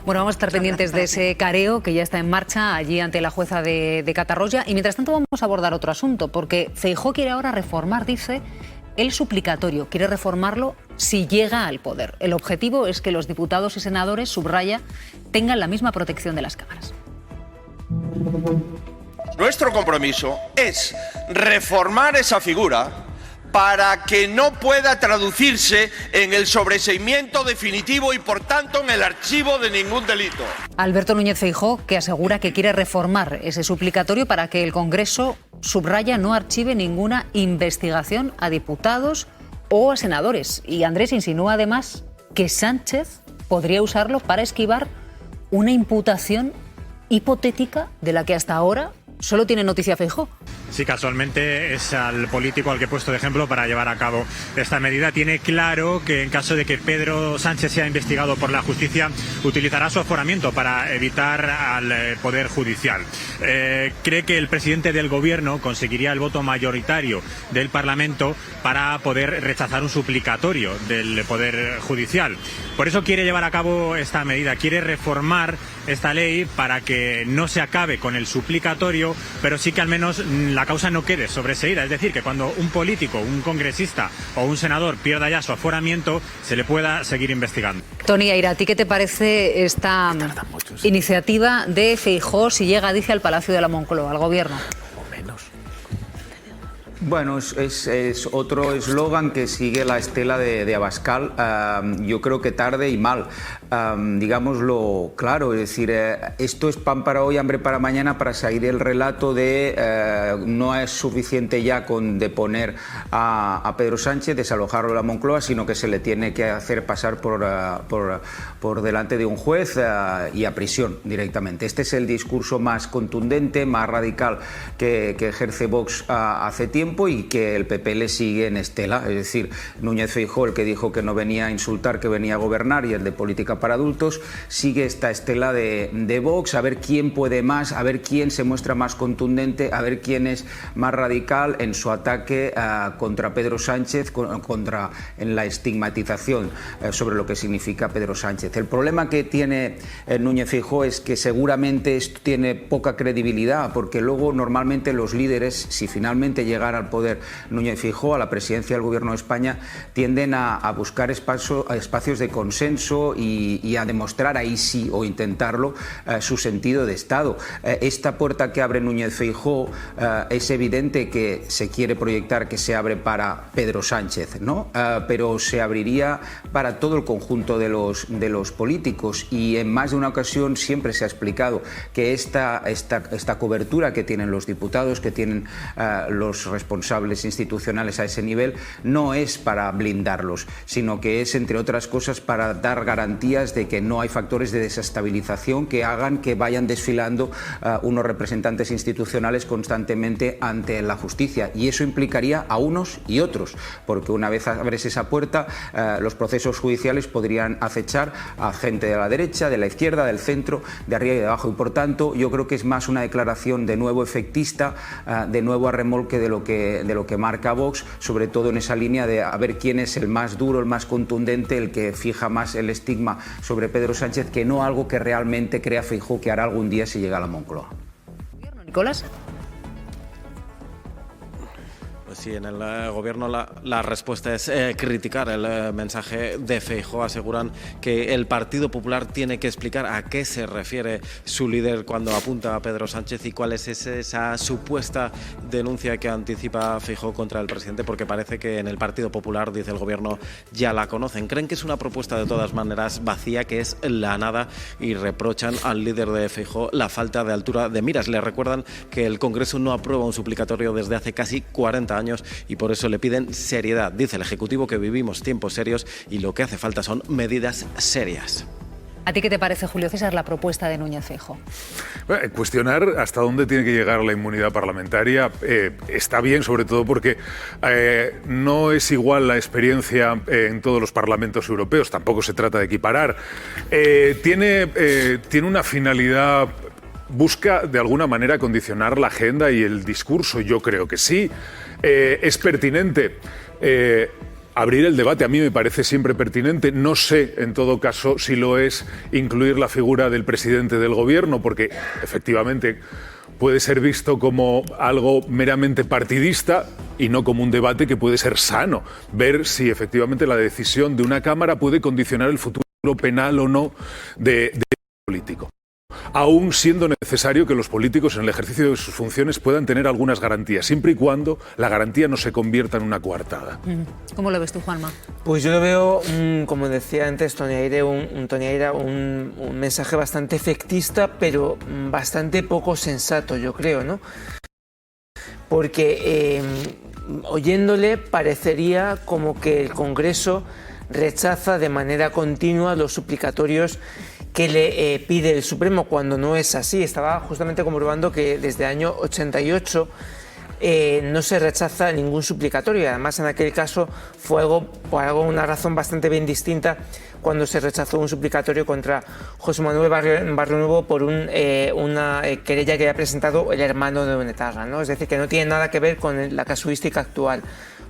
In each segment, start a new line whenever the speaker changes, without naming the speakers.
Bueno, vamos a estar pendientes de ese careo que ya está en marcha allí ante la jueza de Catarroya. Y mientras tanto vamos a abordar otro asunto, porque Feijóo quiere ahora reformar, dice, el suplicatorio. Quiere reformarlo si llega al poder. El objetivo es que los diputados y senadores, subraya, tengan la misma protección de las cámaras.
Nuestro compromiso es reformar esa figura para que no pueda traducirse en el sobreseimiento definitivo y, por tanto, en el archivo de ningún delito.
Alberto Núñez Feijóo, que asegura que quiere reformar ese suplicatorio para que el Congreso, subraya, no archive ninguna investigación a diputados o a senadores. Y Andrés insinúa además que Sánchez podría usarlo para esquivar una imputación hipotética de la que hasta ahora solo tiene noticia Feijóo.
Sí, casualmente es al político al que he puesto de ejemplo para llevar a cabo esta medida. Tiene claro que en caso de que Pedro Sánchez sea investigado por la justicia, utilizará su aforamiento para evitar al Poder Judicial. Cree que el presidente del Gobierno conseguiría el voto mayoritario del Parlamento para poder rechazar un suplicatorio del Poder Judicial. Por eso quiere llevar a cabo esta medida, quiere reformar esta ley para que no se acabe con el suplicatorio, pero sí que al menos la causa no quede sobreseída. Es decir, que cuando un político, un congresista o un senador pierda ya su aforamiento, se le pueda seguir investigando.
Tony Aira, ¿a ti qué te parece esta iniciativa de Feijóo si llega, dice, al Palacio de la Moncloa, al Gobierno?
Bueno, es otro eslogan que sigue la estela de Abascal. Yo creo que tarde y mal, digámoslo claro. Es decir, esto es pan para hoy, hambre para mañana, para seguir el relato de no es suficiente ya con deponer a Pedro Sánchez, desalojarlo de la Moncloa, sino que se le tiene que hacer pasar por delante de un juez y a prisión directamente. Este es el discurso más contundente, más radical que ejerce Vox hace tiempo, y que el PP le sigue en estela. Es decir, Núñez Feijóo, el que dijo que no venía a insultar, que venía a gobernar, y el de política para adultos, sigue esta estela de Vox, a ver quién puede más, a ver quién se muestra más contundente, a ver quién es más radical en su ataque contra Pedro Sánchez, en la estigmatización sobre lo que significa Pedro Sánchez. El problema que tiene Núñez Feijóo es que seguramente esto tiene poca credibilidad, porque luego normalmente los líderes, si finalmente llegara al poder Núñez Feijóo, a la presidencia del Gobierno de España, tienden a buscar espacios de consenso y a demostrar ahí sí, o intentarlo, su sentido de Estado. Esta puerta que abre Núñez Feijóo es evidente que se quiere proyectar que se abre para Pedro Sánchez, ¿no? Pero se abriría para todo el conjunto de los políticos, y en más de una ocasión siempre se ha explicado que esta cobertura que tienen los diputados, que tienen los responsables institucionales a ese nivel, no es para blindarlos, sino que es, entre otras cosas, para dar garantías de que no hay factores de desestabilización que hagan que vayan desfilando unos representantes institucionales constantemente ante la justicia, y eso implicaría a unos y otros, porque una vez abres esa puerta, los procesos judiciales podrían acechar a gente de la derecha, de la izquierda, del centro, de arriba y de abajo, y por tanto yo creo que es más una declaración de nuevo efectista, de nuevo a remolque de lo que marca Vox, sobre todo en esa línea de a ver quién es el más duro, el más contundente, el que fija más el estigma sobre Pedro Sánchez, que no algo que realmente crea Feijóo que hará algún día si llega a la Moncloa.
Nicolás.
Pues sí, en el Gobierno la respuesta es criticar el mensaje de Feijóo. Aseguran que el Partido Popular tiene que explicar a qué se refiere su líder cuando apunta a Pedro Sánchez y cuál es esa supuesta denuncia que anticipa Feijóo contra el presidente, porque parece que en el Partido Popular, dice el Gobierno, ya la conocen. Creen que es una propuesta de todas maneras vacía, que es la nada, y reprochan al líder de Feijóo la falta de altura de miras. Le recuerdan que el Congreso no aprueba un suplicatorio desde hace casi 40 años y por eso le piden seriedad. Dice el Ejecutivo que vivimos tiempos serios y lo que hace falta son medidas serias.
¿A ti qué te parece, Julio César, la propuesta de Núñez Feijóo?
Cuestionar hasta dónde tiene que llegar la inmunidad parlamentaria está bien, sobre todo porque no es igual la experiencia en todos los parlamentos europeos, tampoco se trata de equiparar. Tiene una finalidad. ¿Busca de alguna manera condicionar la agenda y el discurso? Yo creo que sí. ¿Es pertinente? abrir el debate a mí me parece siempre pertinente. No sé, en todo caso, si lo es incluir la figura del presidente del gobierno, porque efectivamente puede ser visto como algo meramente partidista y no como un debate que puede ser sano. Ver si efectivamente la decisión de una Cámara puede condicionar el futuro penal o no de político. Aún siendo necesario que los políticos en el ejercicio de sus funciones puedan tener algunas garantías, siempre y cuando la garantía no se convierta en una coartada.
¿Cómo lo ves tú, Juanma?
Pues yo lo veo, como decía antes Tony Aire, un mensaje bastante efectista, pero bastante poco sensato, yo creo, ¿no? Porque oyéndole parecería como que el Congreso rechaza de manera continua los suplicatorios que le pide el Supremo, cuando no es así. Estaba justamente comprobando que desde el año 88 no se rechaza ningún suplicatorio, y además en aquel caso fue por una razón bastante bien distinta, cuando se rechazó un suplicatorio contra José Manuel Barrionuevo por una querella que había presentado el hermano de Onetarra, ¿no? Es decir, que no tiene nada que ver con la casuística actual.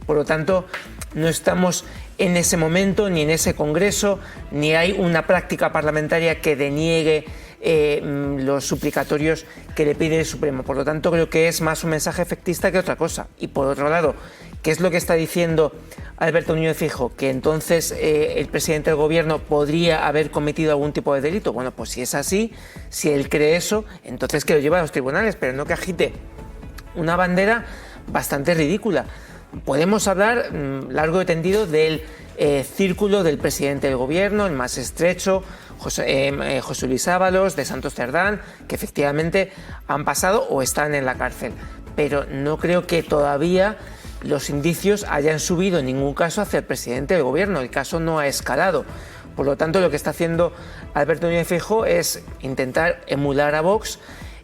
Por lo tanto, no estamos en ese momento, ni en ese Congreso, ni hay una práctica parlamentaria que deniegue los suplicatorios que le pide el Supremo. Por lo tanto, creo que es más un mensaje efectista que otra cosa. Y por otro lado, ¿qué es lo que está diciendo Alberto Núñez Feijóo? Que entonces el presidente del gobierno podría haber cometido algún tipo de delito. Bueno, pues si es así, si él cree eso, entonces que lo lleve a los tribunales, pero no que agite una bandera bastante ridícula. Podemos hablar largo y tendido del círculo del presidente del gobierno, el más estrecho, José Luis Ábalos, de Santos Cerdán, que efectivamente han pasado o están en la cárcel. Pero no creo que todavía los indicios hayan subido en ningún caso hacia el presidente del gobierno. El caso no ha escalado. Por lo tanto, lo que está haciendo Alberto Núñez Feijóo es intentar emular a Vox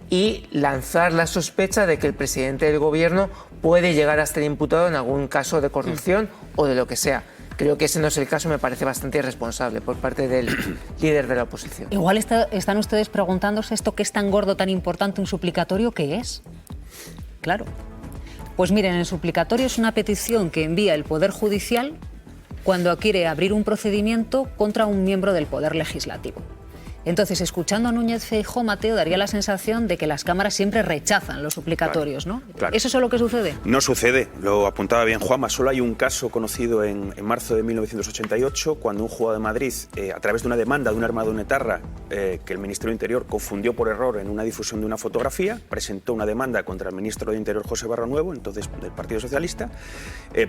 y lanzar la sospecha de que el presidente del gobierno puede llegar a estar imputado en algún caso de corrupción o de lo que sea. Creo que ese no es el caso, me parece bastante irresponsable por parte del líder de la oposición.
Igual están ustedes preguntándose esto que es tan gordo, tan importante, un suplicatorio, ¿qué es? Claro. Pues miren, el suplicatorio es una petición que envía el Poder Judicial cuando quiere abrir un procedimiento contra un miembro del Poder Legislativo. Entonces, escuchando a Núñez Feijóo, Mateo, daría la sensación de que las cámaras siempre rechazan los suplicatorios,
claro,
¿no?
Claro.
¿Eso es lo que sucede?
No sucede, lo apuntaba bien Juanma. Solo hay un caso conocido en marzo de 1988, cuando un juzgado de Madrid, a través de una demanda de un armado de Etarra, que el Ministerio de Interior confundió por error en una difusión de una fotografía, presentó una demanda contra el ministro de Interior, José Barrionuevo, entonces del Partido Socialista,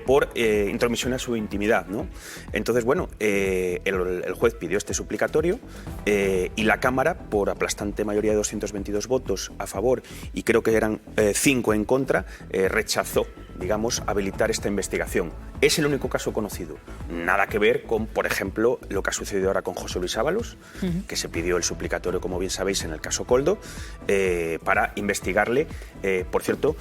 por intromisión a su intimidad, ¿no? Entonces, bueno, el juez pidió este suplicatorio, y la Cámara, por aplastante mayoría de 222 votos a favor y creo que eran 5 en contra, rechazó, digamos, habilitar esta investigación. Es el único caso conocido. Nada que ver con, por ejemplo, lo que ha sucedido ahora con José Luis Ábalos, que se pidió el suplicatorio, como bien sabéis, en el caso Koldo, para investigarle. Por cierto,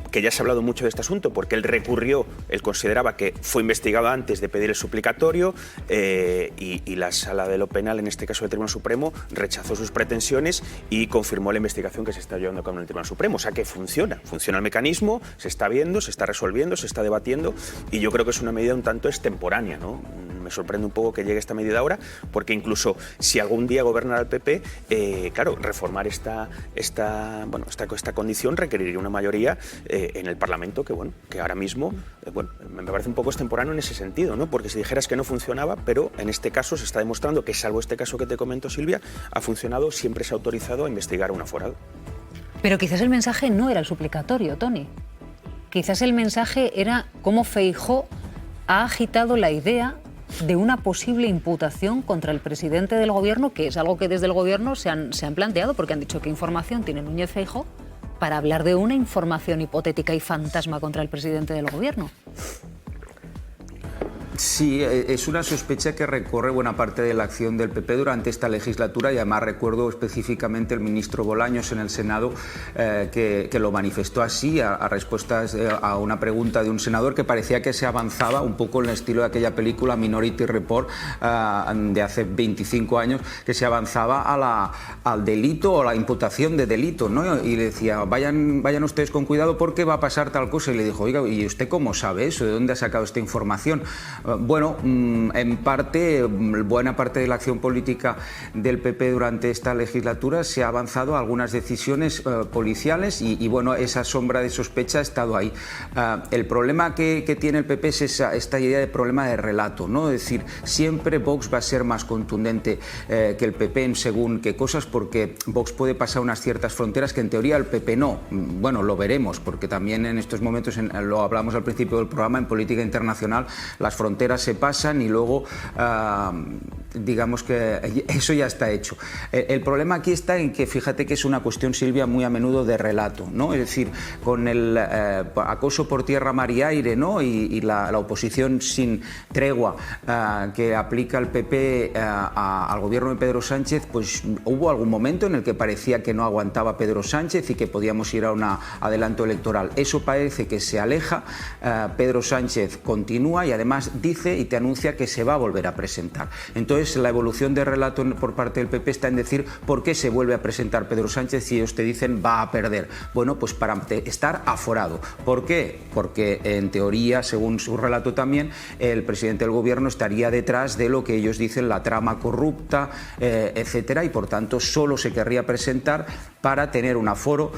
que ya se ha hablado mucho de este asunto, porque él recurrió, él consideraba que fue investigado antes de pedir el suplicatorio, y la Sala de lo Penal, en este caso del Tribunal Supremo, rechazó sus pretensiones y confirmó la investigación que se está llevando a cabo en el Tribunal Supremo. O sea que funciona el mecanismo, se está viendo, se está resolviendo, se está debatiendo, y yo creo que es una medida un tanto extemporánea, ¿no? Me sorprende un poco que llegue esta medida ahora, porque incluso si algún día gobernara el PP, claro, reformar esta condición requeriría una mayoría en el Parlamento que ahora mismo, me parece un poco extemporáneo en ese sentido, ¿no? Porque si dijeras que no funcionaba, pero en este caso se está demostrando que, salvo este caso que te comento, Silvia, ha funcionado, siempre se ha autorizado a investigar a un aforado.
Pero quizás el mensaje no era el suplicatorio, Tony. Quizás el mensaje era cómo Feijóo ha agitado la idea de una posible imputación contra el presidente del gobierno, que es algo que desde el gobierno se han planteado, porque han dicho qué información tiene Núñez Feijóo para hablar de una información hipotética y fantasma contra el presidente del gobierno.
Sí, es una sospecha que recorre buena parte de la acción del PP durante esta legislatura, y además recuerdo específicamente el ministro Bolaños en el Senado que lo manifestó así a respuestas a una pregunta de un senador, que parecía que se avanzaba un poco en el estilo de aquella película Minority Report de hace 25 años, que se avanzaba al delito o la imputación de delito, ¿no? Y le decía, vayan ustedes con cuidado porque va a pasar tal cosa, y le dijo, oiga, ¿y usted cómo sabe eso? ¿De dónde ha sacado esta información? Bueno, en parte, buena parte de la acción política del PP durante esta legislatura se ha avanzado a algunas decisiones policiales y bueno, esa sombra de sospecha ha estado ahí. El problema que tiene el PP es esta idea de problema de relato, ¿no? Es decir, siempre Vox va a ser más contundente que el PP en según qué cosas, porque Vox puede pasar unas ciertas fronteras que en teoría el PP no. Bueno, lo veremos, porque también en estos momentos, lo hablamos al principio del programa, en política internacional las fronteras se pasan y luego digamos que eso ya está hecho. El problema aquí está en que, fíjate que es una cuestión, Silvia, muy a menudo de relato, ¿no? Es decir, con el acoso por tierra, mar y aire, ¿no? y la oposición sin tregua que aplica el PP al gobierno de Pedro Sánchez, pues hubo algún momento en el que parecía que no aguantaba Pedro Sánchez y que podíamos ir a un adelanto electoral. Eso parece que se aleja. Pedro Sánchez continúa y además dice y te anuncia que se va a volver a presentar. Entonces, la evolución de relato por parte del PP está en decir por qué se vuelve a presentar Pedro Sánchez si ellos te dicen va a perder. Bueno, pues para estar aforado. ¿Por qué? Porque en teoría, según su relato también, el presidente del gobierno estaría detrás de lo que ellos dicen la trama corrupta, etcétera, y por tanto solo se querría presentar para tener un aforo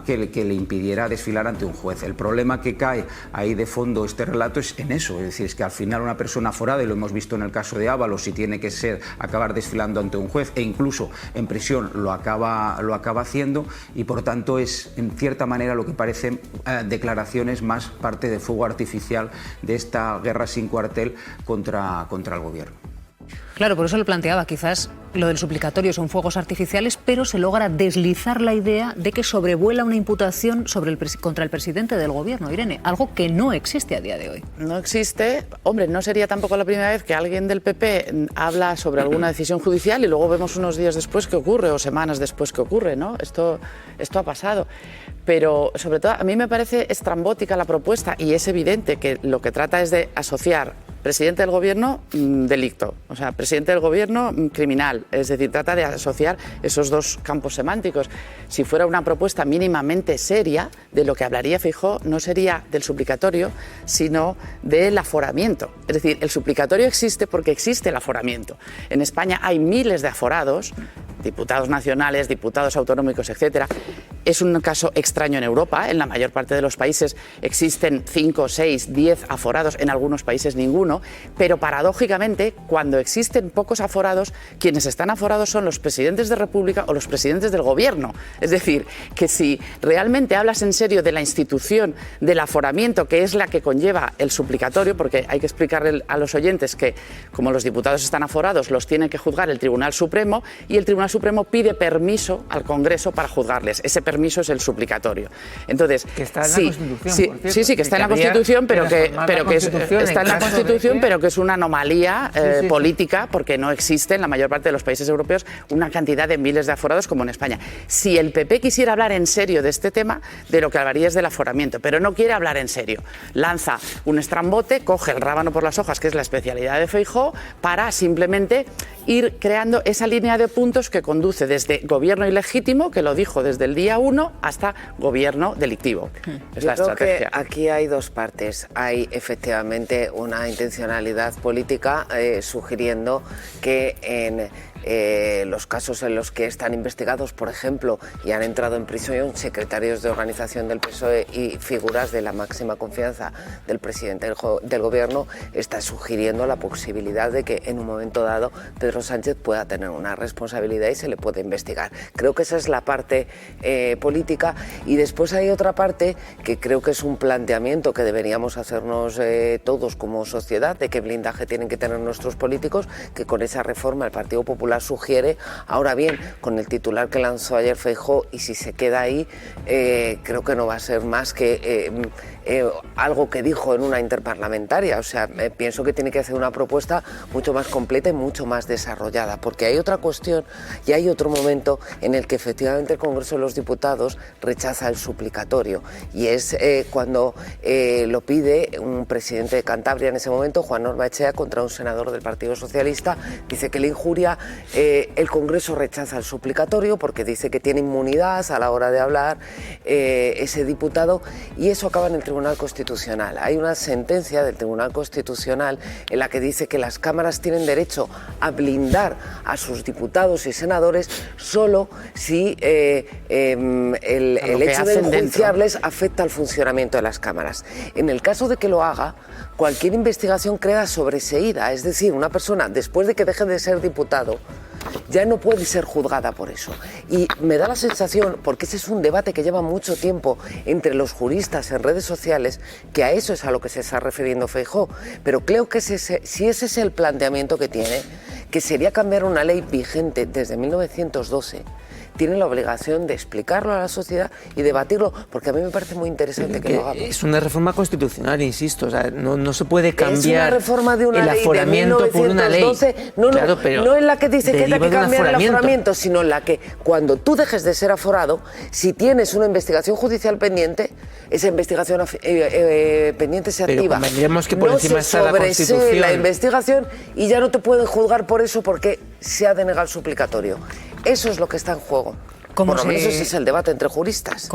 que le impidiera desfilar ante un juez. El problema que cae ahí de fondo este relato es en eso, es decir, es que al final una persona aforada, y lo hemos visto en el caso de Ábalos, si tiene que ser acabar desfilando ante un juez e incluso en prisión lo acaba haciendo, y por tanto es en cierta manera lo que parecen declaraciones más parte de fuego artificial de esta guerra sin cuartel contra el gobierno.
Claro, por eso lo planteaba, quizás lo del suplicatorio son fuegos artificiales, pero se logra deslizar la idea de que sobrevuela una imputación contra el presidente del gobierno, Irene, algo que no existe a día de hoy.
No existe. Hombre, no sería tampoco la primera vez que alguien del PP habla sobre alguna decisión judicial y luego vemos unos días después qué ocurre o semanas después qué ocurre, ¿no? Esto ha pasado. Pero, sobre todo, a mí me parece estrambótica la propuesta y es evidente que lo que trata es de asociar presidente del gobierno, delicto, o sea, presidente del gobierno, criminal. Es decir, trata de asociar esos dos campos semánticos. Si fuera una propuesta mínimamente seria, de lo que hablaría Feijóo no sería del suplicatorio, sino del aforamiento. Es decir, el suplicatorio existe porque existe el aforamiento. En España hay miles de aforados, diputados nacionales, diputados autonómicos, etcétera. Es un caso extraño en Europa. En la mayor parte de los países existen 5, 6, 10 aforados, en algunos países ninguno, pero paradójicamente, cuando existen pocos aforados, quienes están aforados son los presidentes de República o los presidentes del gobierno. Es decir, que si realmente hablas en serio de la institución del aforamiento, que es la que conlleva el suplicatorio, porque hay que explicarle a los oyentes que, como los diputados están aforados, los tiene que juzgar el Tribunal Supremo, y el Tribunal Supremo pide permiso al Congreso para juzgarles. Ese permiso es el suplicatorio. Entonces,
que está en la Constitución,
sí,
por cierto,
sí, que está en la Constitución, pero que es una anomalía política, porque no existe en la mayor parte de los países europeos una cantidad de miles de aforados como en España. Si el PP quisiera hablar en serio de este tema, de lo que hablaría es del aforamiento, pero no quiere hablar en serio. Lanza un estrambote, coge el rábano por las hojas, que es la especialidad de Feijóo, para simplemente ir creando esa línea de puntos que conduce desde gobierno ilegítimo, que lo dijo desde el día 1, hasta gobierno delictivo. Es la estrategia.
Creo que aquí hay dos partes. Hay efectivamente una intencionalidad política sugiriendo que en los casos en los que están investigados, por ejemplo, y han entrado en prisión secretarios de organización del PSOE y figuras de la máxima confianza del presidente del gobierno, está sugiriendo la posibilidad de que en un momento dado Pedro Sánchez pueda tener una responsabilidad y se le puede investigar. Creo que esa es la parte política, y después hay otra parte que creo que es un planteamiento que deberíamos hacernos todos como sociedad, de qué blindaje tienen que tener nuestros políticos, que con esa reforma el Partido Popular sugiere. Ahora bien, con el titular que lanzó ayer Feijóo, y si se queda ahí, creo que no va a ser más que algo que dijo en una interparlamentaria. O sea, pienso que tiene que hacer una propuesta mucho más completa y mucho más desarrollada, porque hay otra cuestión y hay otro momento en el que efectivamente el Congreso de los Diputados rechaza el suplicatorio, y es cuando lo pide un presidente de Cantabria en ese momento, Juan Ormaechea, contra un senador del Partido Socialista. Dice que le injuria. El Congreso rechaza el suplicatorio porque dice que tiene inmunidad a la hora de hablar ese diputado, y eso acaba en el Tribunal Tribunal Constitucional. Hay una sentencia del Tribunal Constitucional en la que dice que las cámaras tienen derecho a blindar a sus diputados y senadores solo si el hecho de enjuiciarles afecta al funcionamiento de las cámaras. En el caso de que lo haga, cualquier investigación queda sobreseída, es decir, una persona después de que deje de ser diputado ya no puede ser juzgada por eso. Y me da la sensación, porque ese es un debate que lleva mucho tiempo entre los juristas en redes sociales, que a eso es a lo que se está refiriendo Feijóo. Pero creo que si ese es el planteamiento que tiene, que sería cambiar una ley vigente desde 1912, tiene la obligación de explicarlo a la sociedad y debatirlo, porque a mí me parece muy interesante que lo hagamos.
Es una reforma constitucional, insisto, o sea, no se puede cambiar
es una reforma de una
el
ley
aforamiento
de 1912,
por una ley.
No en la que dice que hay que cambiar el aforamiento, sino en la que cuando tú dejes de ser aforado, si tienes una investigación judicial pendiente, esa investigación pendiente se activa.
Pero convendríamos que por encima está la Constitución.
Sobresee la investigación y ya no te pueden juzgar por eso porque se ha denegado el suplicatorio. Eso es lo que está en juego. Por lo menos ese es el debate entre juristas.